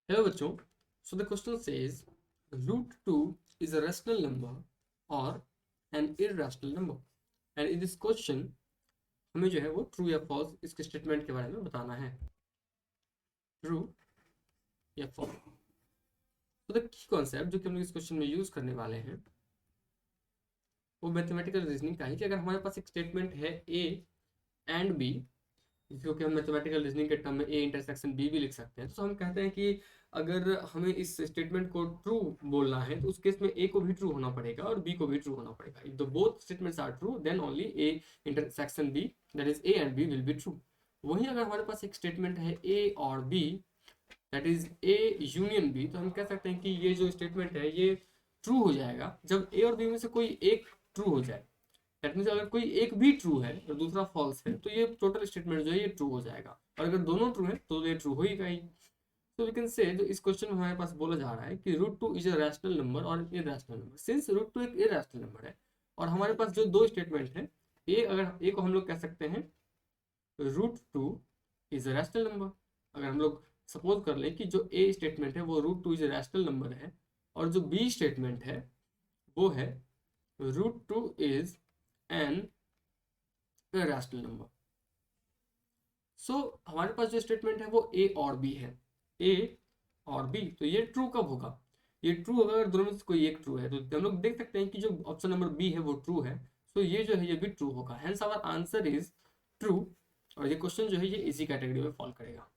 Hello बच्चों, so the question says root 2 is a rational number or an irrational number and in this question हमें जो है वो true या false इसके स्टेटमेंट के बारे में बताना है। ट्रू या फॉल्स, तो द की कॉन्सेप्ट जो कि हम लोग इस क्वेश्चन में यूज करने वाले हैं वो मैथमेटिकल रीजनिंग का है कि अगर हमारे पास एक स्टेटमेंट है ए एंड बी, जिसको कि हम मैथमेटिकल रीजनिंग के टर्म में ए इंटरसेक्शन बी भी लिख सकते हैं, तो हम कहते हैं कि अगर हमें इस स्टेटमेंट को ट्रू बोलना है तो उस केस में ए को भी ट्रू होना पड़ेगा और बी को भी ट्रू होना पड़ेगा। If the both statements are true then only A intersection B that is A and B will be true. वहीं अगर हमारे पास एक स्टेटमेंट है ए और B that is A union B, तो हम कह सकते हैं कि ये जो स्टेटमेंट है ये ट्रू हो जाएगा जब ए और बी में से कोई एक ट्रू हो जाए। दैट मीन्स अगर कोई एक भी ट्रू है और दूसरा फॉल्स है तो ये टोटल स्टेटमेंट जो है ये ट्रू हो जाएगा, और अगर दोनों ट्रू है तो ये ट्रू होगा ही। तो वी कैन से जो इस क्वेश्चन में हमारे पास बोला जा रहा है कि root two is a rational number और irrational number. Since root two एक इरैशनल नंबर है और हमारे पास जो दो स्टेटमेंट है, ए अगर ए को हम लोग कह सकते हैं root two is a rational number. अगर हम लोग सपोज कर लें कि जो ए स्टेटमेंट है वो root two is a rational number है और जो बी स्टेटमेंट है वो है root two is an rational number. So हमारे पास जो स्टेटमेंट है वो ए और बी है, ए और बी, तो ये ट्रू कब होगा? ये ट्रू होगा अगर दोनों में से कोई एक ट्रू है। तो हम लोग देख सकते हैं कि जो ऑप्शन नंबर बी है वो ट्रू है, तो ये जो है ये भी ट्रू होगा। Hence our answer is true, और ये क्वेश्चन जो है ये इसी कैटेगरी में फॉल करेगा।